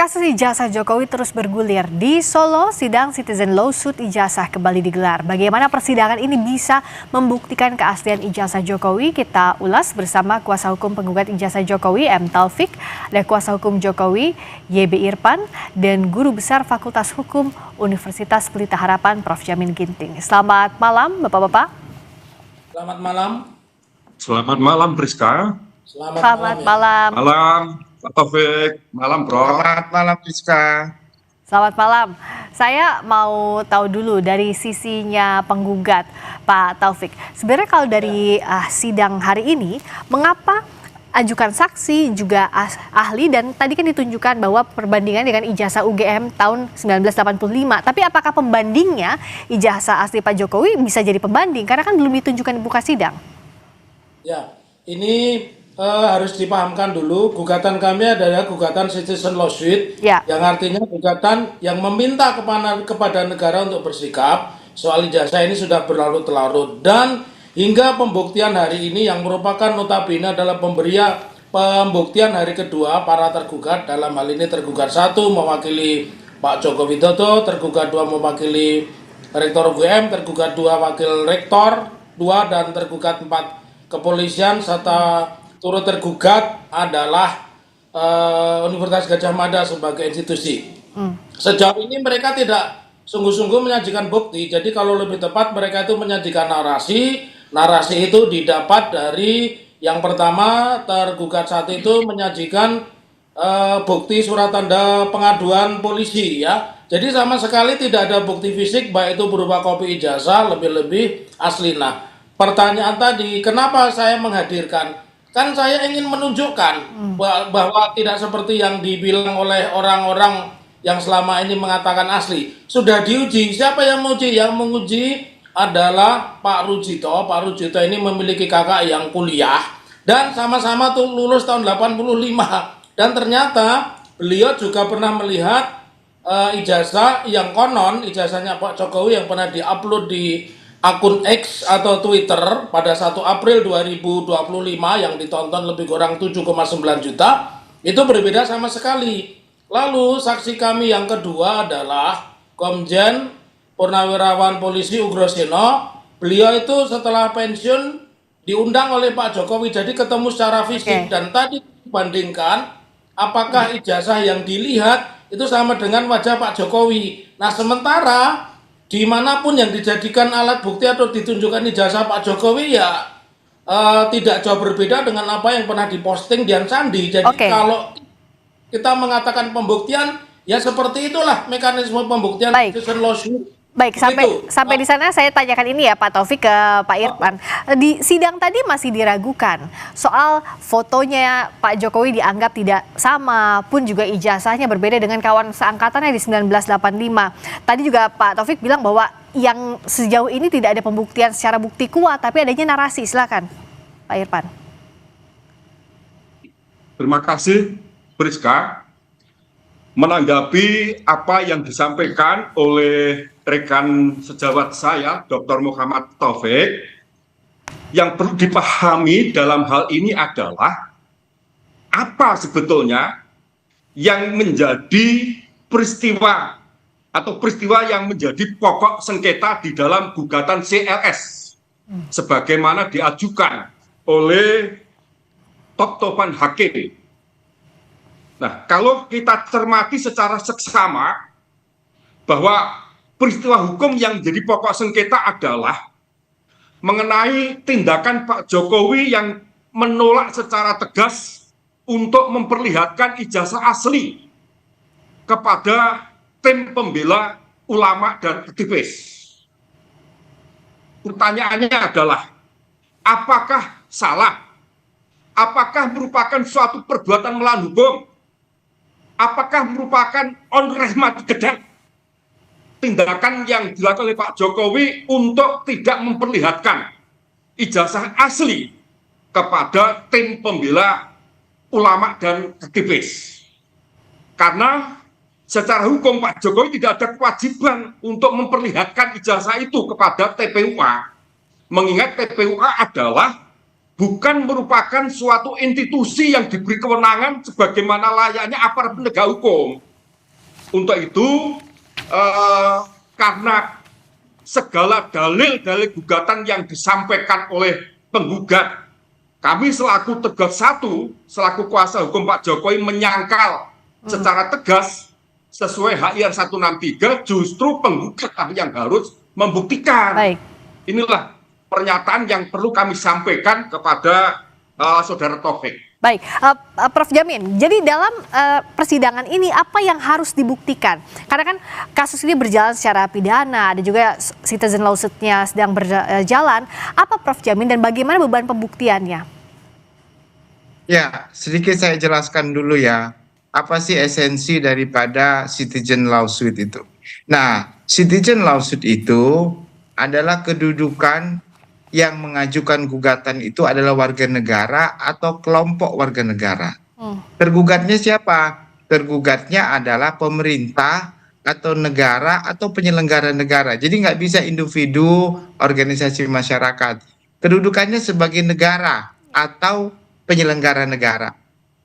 Kasus ijazah Jokowi terus bergulir. Di Solo, sidang Citizen Lawsuit ijazah kembali digelar. Bagaimana persidangan ini bisa membuktikan keaslian ijazah Jokowi? Kita ulas bersama kuasa hukum penggugat ijazah Jokowi, M. Taufik, dan kuasa hukum Jokowi, YB Irfan, dan Guru Besar Fakultas Hukum Universitas Pelita Harapan, Prof. Jamin Ginting. Selamat malam, Bapak-Bapak. Selamat malam. Selamat malam, Priska. Selamat malam. Malam, Pak Taufik. Malam, Bro. Selamat malam, Rizka. Selamat malam. Saya mau tahu dulu dari sisinya penggugat, Pak Taufik. Sebenarnya kalau dari sidang hari ini, mengapa ajukan saksi juga ahli dan tadi kan ditunjukkan bahwa perbandingan dengan ijazah UGM tahun 1985. Tapi apakah pembandingnya ijazah asli Pak Jokowi bisa jadi pembanding? Karena kan belum ditunjukkan di muka sidang. Ya, ini harus dipahamkan dulu, gugatan kami adalah gugatan Citizen Lawsuit, yang artinya gugatan yang meminta kepada negara untuk bersikap soal ijazah ini sudah berlarut-larut, dan hingga pembuktian hari ini yang merupakan notabene adalah pembuktian hari kedua para tergugat. Dalam hal ini tergugat 1 mewakili Pak Joko Widodo, tergugat 2 mewakili Rektor UGM, tergugat 2 wakil Rektor 2, dan tergugat 4 kepolisian, serta turut tergugat adalah Universitas Gadjah Mada sebagai institusi. Sejauh ini mereka tidak sungguh-sungguh menyajikan bukti, jadi kalau lebih tepat mereka itu menyajikan narasi. Narasi itu didapat dari yang pertama, tergugat 1 itu menyajikan bukti surat tanda pengaduan polisi, ya. Jadi sama sekali tidak ada bukti fisik, baik itu berupa kopi ijazah, lebih-lebih asli. Nah, pertanyaan tadi, kenapa saya menghadirkan? Kan saya ingin menunjukkan bahwa tidak seperti yang dibilang oleh orang-orang yang selama ini mengatakan asli. Sudah diuji. Siapa yang menguji? Yang menguji adalah Pak Rujito. Pak Rujito ini memiliki kakak yang kuliah dan sama-sama tuh lulus tahun 85. Dan ternyata beliau juga pernah melihat ijazah yang konon, ijazahnya Pak Jokowi yang pernah diupload di akun X atau Twitter pada 1 April 2025 yang ditonton lebih kurang 7,9 juta, itu berbeda sama sekali. Lalu saksi kami yang kedua adalah Komjen Purnawirawan Polisi Ugroseno. Beliau itu setelah pensiun diundang oleh Pak Jokowi, jadi ketemu secara fisik. Dan tadi dibandingkan apakah ijazah yang dilihat itu sama dengan wajah Pak Jokowi. Nah, sementara dimanapun yang dijadikan alat bukti atau ditunjukkan ijazah Pak Jokowi, ya tidak jauh berbeda dengan apa yang pernah diposting Dian Sandi. Jadi kalau kita mengatakan pembuktian, ya seperti itulah mekanisme pembuktian. Baik, sampai di sana saya tanyakan ini ya Pak Taufik ke Pak Irfan. Di sidang tadi masih diragukan soal fotonya Pak Jokowi dianggap tidak sama, pun juga ijazahnya berbeda dengan kawan seangkatannya di 1985. Tadi juga Pak Taufik bilang bahwa yang sejauh ini tidak ada pembuktian secara bukti kuat, tapi adanya narasi. Silakan Pak Irfan. Terima kasih, Priska. Menanggapi apa yang disampaikan oleh rekan sejawat saya, Dr. Muhammad Taufik, yang perlu dipahami dalam hal ini adalah apa sebetulnya yang menjadi peristiwa atau peristiwa yang menjadi pokok sengketa di dalam gugatan CLS sebagaimana diajukan oleh top-topan hakim. Nah, kalau kita cermati secara seksama bahwa peristiwa hukum yang menjadi pokok sengketa adalah mengenai tindakan Pak Jokowi yang menolak secara tegas untuk memperlihatkan ijazah asli kepada tim pembela ulama dan aktivis. Pertanyaannya adalah, apakah salah? Apakah merupakan suatu perbuatan melawan hukum? Apakah merupakan onrehmat gedek tindakan yang dilakukan oleh Pak Jokowi untuk tidak memperlihatkan ijazah asli kepada tim pembela ulama dan aktivis? Karena secara hukum Pak Jokowi tidak ada kewajiban untuk memperlihatkan ijazah itu kepada TPUA, mengingat TPUA adalah bukan merupakan suatu institusi yang diberi kewenangan sebagaimana layaknya aparat penegak hukum. Untuk itu, karena segala dalil-dalil gugatan yang disampaikan oleh penggugat, kami selaku Tegas 1, selaku kuasa hukum Pak Jokowi menyangkal secara tegas sesuai HIR 163, justru penggugat yang harus membuktikan. Baik. Inilah pernyataan yang perlu kami sampaikan kepada Saudara Taufik. Baik, Prof. Jamin, jadi dalam persidangan ini apa yang harus dibuktikan? Karena kan kasus ini berjalan secara pidana, ada juga citizen lawsuit-nya sedang berjalan. Apa Prof. Jamin dan bagaimana beban pembuktiannya? Ya, sedikit saya jelaskan dulu ya. Apa sih esensi daripada citizen lawsuit itu? Nah, citizen lawsuit itu adalah kedudukan yang mengajukan gugatan itu adalah warga negara atau kelompok warga negara. Tergugatnya siapa? Tergugatnya adalah pemerintah atau negara atau penyelenggara negara. Jadi nggak bisa individu, organisasi masyarakat. Kedudukannya sebagai negara atau penyelenggara negara.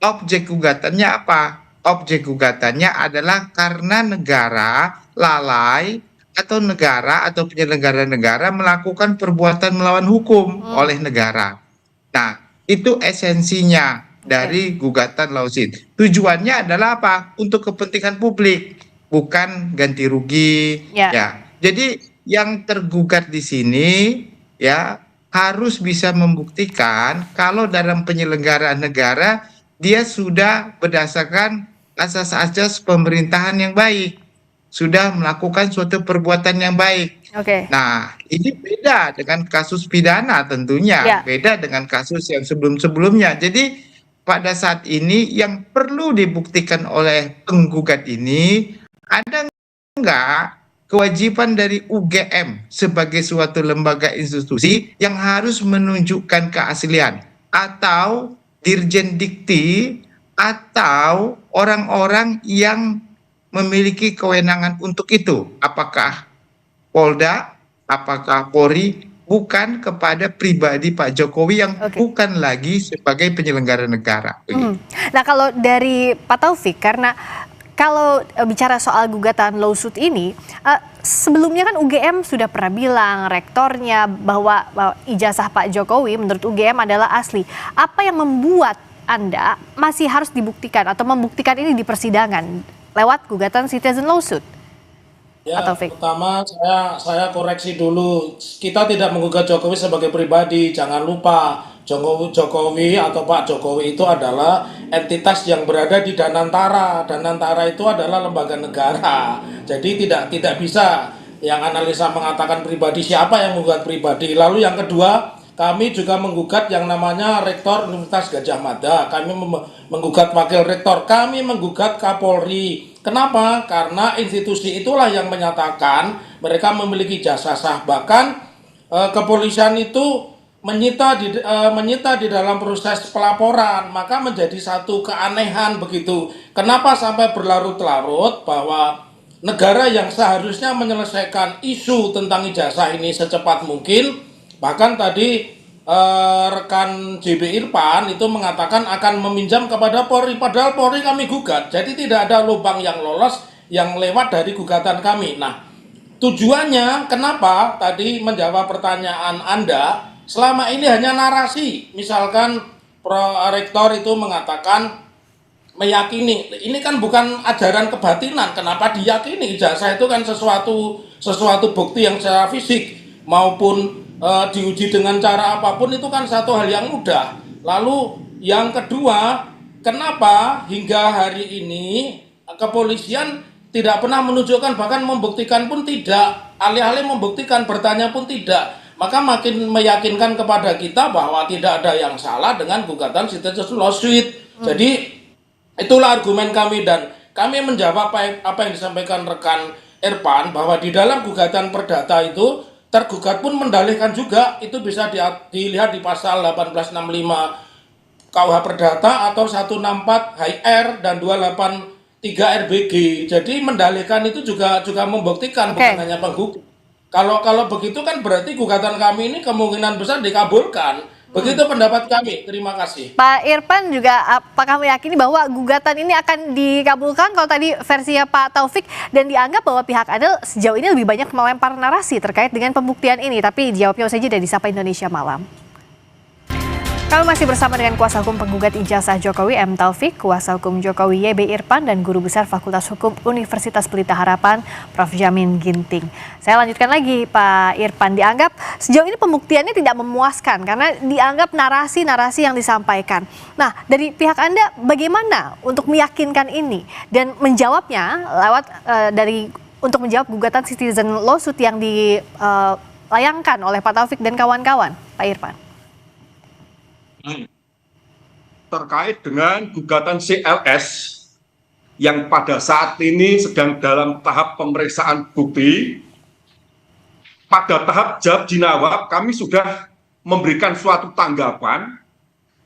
Objek gugatannya apa? Objek gugatannya adalah karena negara lalai atau negara atau penyelenggara negara melakukan perbuatan melawan hukum oleh negara. Nah, itu esensinya dari gugatan lawsuit. Tujuannya adalah apa? Untuk kepentingan publik, bukan ganti rugi. Ya. Jadi yang tergugat di sini ya harus bisa membuktikan kalau dalam penyelenggaraan negara dia sudah berdasarkan asas-asas pemerintahan yang baik, sudah melakukan suatu perbuatan yang baik. Nah, ini beda dengan kasus pidana tentunya, beda dengan kasus yang sebelum-sebelumnya. Jadi pada saat ini yang perlu dibuktikan oleh penggugat ini, ada enggak kewajiban dari UGM sebagai suatu lembaga institusi yang harus menunjukkan keaslian, atau Dirjen Dikti, atau orang-orang yang memiliki kewenangan untuk itu, apakah Polda, apakah Polri, bukan kepada pribadi Pak Jokowi yang bukan lagi sebagai penyelenggara negara. Nah, kalau dari Pak Taufik, karena kalau bicara soal gugatan lawsuit ini, sebelumnya kan UGM sudah pernah bilang, rektornya, bahwa ijazah Pak Jokowi menurut UGM adalah asli. Apa yang membuat Anda masih harus dibuktikan atau membuktikan ini di persidangan lewat gugatan citizen lawsuit? Ya, pertama saya koreksi dulu. Kita tidak menggugat Jokowi sebagai pribadi. Jangan lupa, Jokowi atau Pak Jokowi itu adalah entitas yang berada di Danantara. Danantara itu adalah lembaga negara. Jadi tidak bisa yang analisa mengatakan pribadi. Siapa yang menggugat pribadi? Lalu yang kedua, kami juga menggugat yang namanya Rektor Universitas Gadjah Mada. Kami menggugat Wakil Rektor. Kami menggugat Kapolri. Kenapa? Karena institusi itulah yang menyatakan mereka memiliki jasa sah. Bahkan kepolisian itu menyita di dalam proses pelaporan. Maka menjadi satu keanehan begitu. Kenapa sampai berlarut-larut bahwa negara yang seharusnya menyelesaikan isu tentang ijazah ini secepat mungkin, bahkan tadi rekan JB Irfan itu mengatakan akan meminjam kepada Polri, padahal Polri kami gugat. Jadi tidak ada lubang yang lolos yang lewat dari gugatan kami. Nah, tujuannya kenapa tadi menjawab pertanyaan Anda, selama ini hanya narasi. Misalkan Rektor itu mengatakan meyakini, ini kan bukan ajaran kebatinan, kenapa diyakini? Ijazah itu kan sesuatu bukti yang secara fisik maupun diuji dengan cara apapun itu kan satu hal yang mudah. Lalu yang kedua, kenapa hingga hari ini kepolisian tidak pernah menunjukkan, bahkan membuktikan pun tidak, alih-alih membuktikan bertanya pun tidak, maka makin meyakinkan kepada kita bahwa tidak ada yang salah dengan gugatan citizen lawsuit. Jadi itulah argumen kami, dan kami menjawab apa yang disampaikan rekan Irfan, bahwa di dalam gugatan perdata itu tergugat pun mendalihkan juga, itu bisa dilihat di pasal 1865 KUH Perdata atau 164 HIR dan 283 RBG. Jadi mendalihkan itu juga membuktikan, bukan hanya penggugat. Kalau begitu kan berarti gugatan kami ini kemungkinan besar dikabulkan. Begitu pendapat kami. Terima kasih. Pak Irfan juga apakah meyakini bahwa gugatan ini akan dikabulkan kalau tadi versinya Pak Taufik, dan dianggap bahwa pihak Anda sejauh ini lebih banyak melempar narasi terkait dengan pembuktian ini, tapi jawabnya usai jeda di Sapa Indonesia Malam. Kami masih bersama dengan kuasa hukum penggugat ijazah Jokowi M. Taufik, kuasa hukum Jokowi YB Irfan, dan Guru Besar Fakultas Hukum Universitas Pelita Harapan Prof. Jamin Ginting. Saya lanjutkan lagi Pak Irfan, dianggap sejauh ini pembuktiannya tidak memuaskan karena dianggap narasi-narasi yang disampaikan. Nah, dari pihak Anda bagaimana untuk meyakinkan ini dan menjawabnya lewat untuk menjawab gugatan citizen lawsuit yang dilayangkan oleh Pak Taufik dan kawan-kawan, Pak Irfan? Terkait dengan gugatan CLS yang pada saat ini sedang dalam tahap pemeriksaan bukti, pada tahap jawab jinawab kami sudah memberikan suatu tanggapan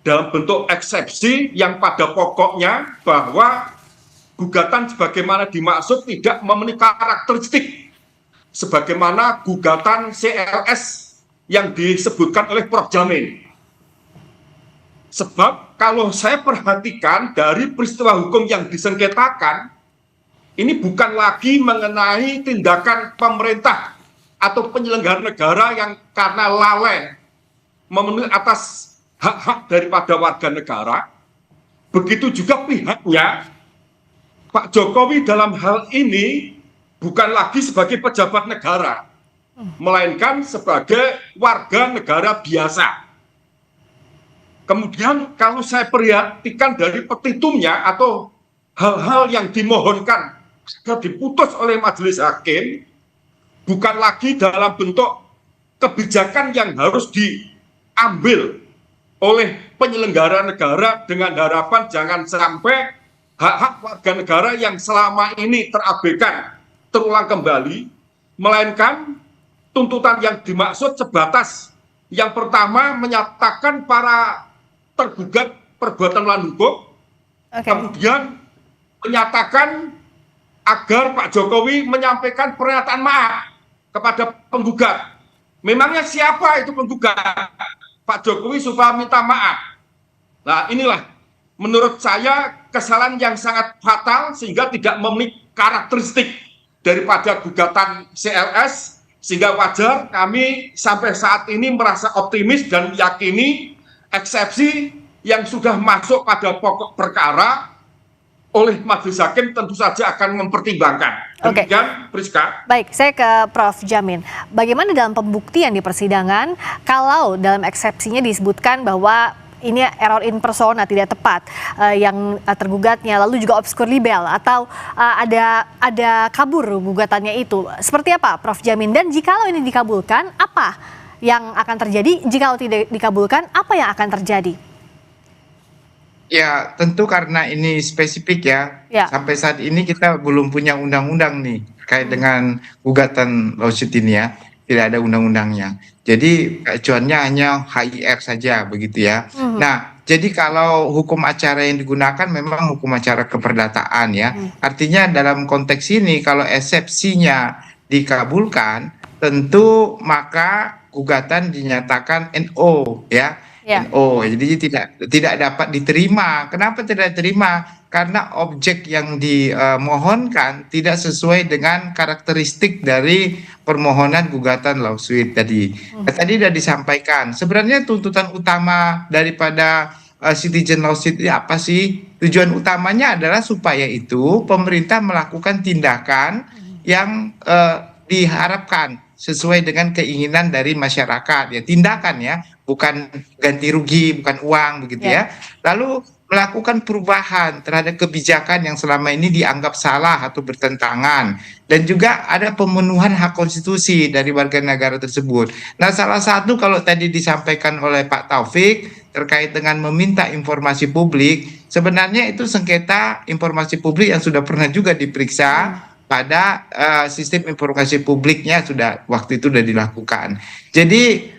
dalam bentuk eksepsi yang pada pokoknya bahwa gugatan sebagaimana dimaksud tidak memenuhi karakteristik sebagaimana gugatan CLS yang disebutkan oleh Prof. Jamin. Sebab kalau saya perhatikan dari peristiwa hukum yang disengketakan, ini bukan lagi mengenai tindakan pemerintah atau penyelenggara negara yang karena lalai memenuhi atas hak-hak daripada warga negara. Begitu juga pihaknya, Pak Jokowi dalam hal ini bukan lagi sebagai pejabat negara, melainkan sebagai warga negara biasa. Kemudian kalau saya perhatikan dari petitumnya atau hal-hal yang dimohonkan diputus oleh majelis hakim, bukan lagi dalam bentuk kebijakan yang harus diambil oleh penyelenggara negara dengan harapan jangan sampai hak-hak warga negara yang selama ini terabaikan terulang kembali, melainkan tuntutan yang dimaksud sebatas yang pertama menyatakan para tergugat perbuatan melawan hukum, kemudian menyatakan agar Pak Jokowi menyampaikan pernyataan maaf kepada penggugat. Memangnya siapa itu penggugat? Pak Jokowi supaya minta maaf. Nah, inilah menurut saya kesalahan yang sangat fatal sehingga tidak memenuhi karakteristik daripada gugatan CLS, sehingga wajar kami sampai saat ini merasa optimis dan yakini eksepsi yang sudah masuk pada pokok perkara oleh majelis hakim tentu saja akan mempertimbangkan. Demikian, Priska. Baik, saya ke Prof. Jamin. Bagaimana dalam pembuktian di persidangan kalau dalam eksepsinya disebutkan bahwa ini error in persona tidak tepat yang tergugatnya, lalu juga obscur libel atau ada kabur gugatannya itu. Seperti apa, Prof. Jamin? Dan jikalau ini dikabulkan, apa yang akan terjadi? Jika tidak dikabulkan, apa yang akan terjadi? Ya, tentu karena ini spesifik ya. Sampai saat ini kita belum punya undang-undang nih terkait dengan gugatan lawsuit ini ya. Tidak ada undang-undangnya. Jadi acuannya hanya HIR saja begitu ya. Nah, jadi kalau hukum acara yang digunakan memang hukum acara keperdataan ya. Artinya dalam konteks ini kalau eksepsinya dikabulkan, tentu maka gugatan dinyatakan NO ya. NO, jadi tidak dapat diterima. Kenapa tidak diterima? Karena objek yang dimohonkan tidak sesuai dengan karakteristik dari permohonan gugatan lawsuit tadi. Tadi sudah disampaikan. Sebenarnya tuntutan utama daripada citizen lawsuit ini apa sih? Tujuan utamanya adalah supaya itu pemerintah melakukan tindakan yang diharapkan sesuai dengan keinginan dari masyarakat ya, tindakan ya, bukan ganti rugi, bukan uang begitu ya. Lalu melakukan perubahan terhadap kebijakan yang selama ini dianggap salah atau bertentangan, dan juga ada pemenuhan hak konstitusi dari warga negara tersebut. Nah, salah satu kalau tadi disampaikan oleh Pak Taufik terkait dengan meminta informasi publik, sebenarnya itu sengketa informasi publik yang sudah pernah juga diperiksa pada sistem informasi publiknya waktu itu sudah dilakukan. Jadi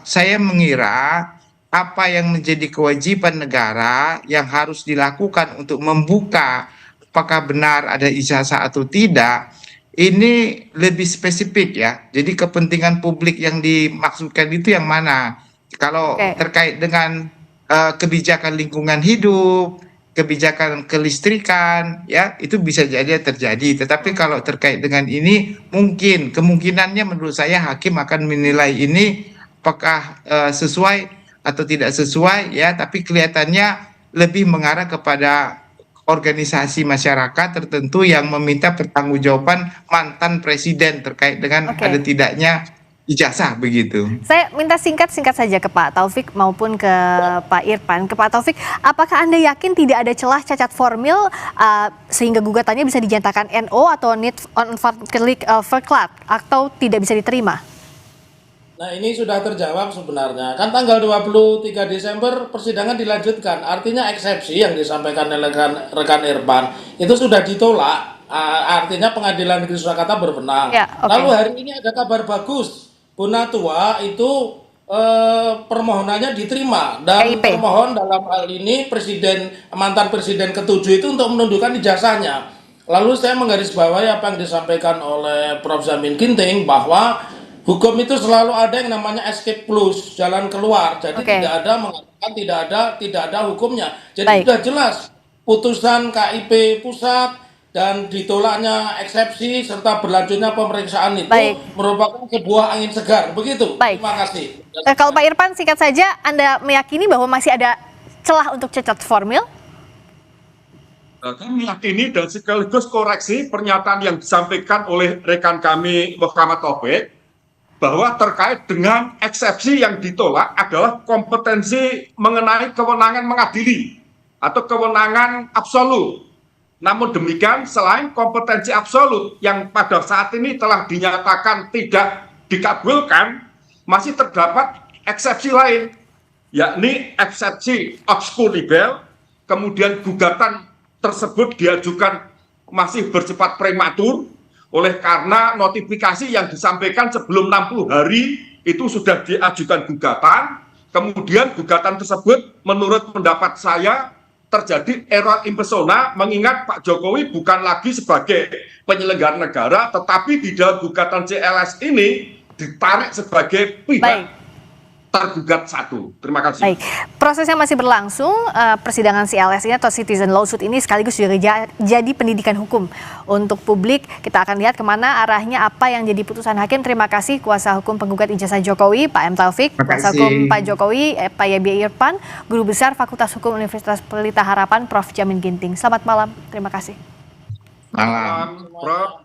saya mengira apa yang menjadi kewajiban negara yang harus dilakukan untuk membuka apakah benar ada ijazah atau tidak, ini lebih spesifik ya. Jadi kepentingan publik yang dimaksudkan itu yang mana? Kalau terkait dengan kebijakan lingkungan hidup, kebijakan kelistrikan, ya itu bisa jadi terjadi. Tetapi kalau terkait dengan ini, mungkin kemungkinannya menurut saya hakim akan menilai ini apakah sesuai atau tidak sesuai, ya. Tapi kelihatannya lebih mengarah kepada organisasi masyarakat tertentu yang meminta pertanggungjawaban mantan presiden terkait dengan ada tidaknya ijazah begitu. Saya minta singkat saja ke Pak Taufik maupun ke Pak Irfan. Ke Pak Taufik, apakah Anda yakin tidak ada celah cacat formil sehingga gugatannya bisa dinyatakan NO atau need on verklad atau tidak bisa diterima? Nah, ini sudah terjawab sebenarnya. Kan tanggal 23 Desember persidangan dilanjutkan. Artinya eksepsi yang disampaikan oleh rekan Irfan itu sudah ditolak. Artinya pengadilan negeri Surakarta berwenang. Lalu hari ini ada kabar bagus. Bonatua itu permohonannya diterima dan termohon dalam hal ini mantan presiden ke-7 itu untuk menundukkan ijazahnya. Lalu saya menggarisbawahi apa yang disampaikan oleh Prof. Jamin Ginting bahwa hukum itu selalu ada yang namanya escape clause, jalan keluar. Jadi tidak ada mengatakan tidak ada hukumnya. Jadi sudah jelas putusan KIP pusat dan ditolaknya eksepsi serta berlanjutnya pemeriksaan itu merupakan sebuah angin segar. Begitu. Terima kasih. Kalau Pak Irfan singkat saja, Anda meyakini bahwa masih ada celah untuk cacat formil? Kami meyakini dan sekaligus koreksi pernyataan yang disampaikan oleh rekan kami Muhammad Taufik bahwa terkait dengan eksepsi yang ditolak adalah kompetensi mengenai kewenangan mengadili atau kewenangan absolut. Namun demikian, selain kompetensi absolut yang pada saat ini telah dinyatakan tidak dikabulkan, masih terdapat eksepsi lain, yakni eksepsi obscur libel, kemudian gugatan tersebut diajukan masih bersifat prematur, oleh karena notifikasi yang disampaikan sebelum 60 hari itu sudah diajukan gugatan, kemudian gugatan tersebut menurut pendapat saya terjadi error impersona, mengingat Pak Jokowi bukan lagi sebagai penyelenggara negara, tetapi di dalam gugatan CLS ini ditarik sebagai pihak tergugat satu. Terima kasih. Baik, prosesnya masih berlangsung. Persidangan CLS ini atau Citizen Lawsuit ini sekaligus juga jadi pendidikan hukum untuk publik. Kita akan lihat kemana arahnya, apa yang jadi putusan hakim. Terima kasih kuasa hukum penggugat ijazah Jokowi, Pak M. Taufik, kuasa hukum Pak Jokowi, Pak YB Irfan, Guru Besar Fakultas Hukum Universitas Pelita Harapan, Prof. Jamin Ginting. Selamat malam. Terima kasih. Malam, Prof.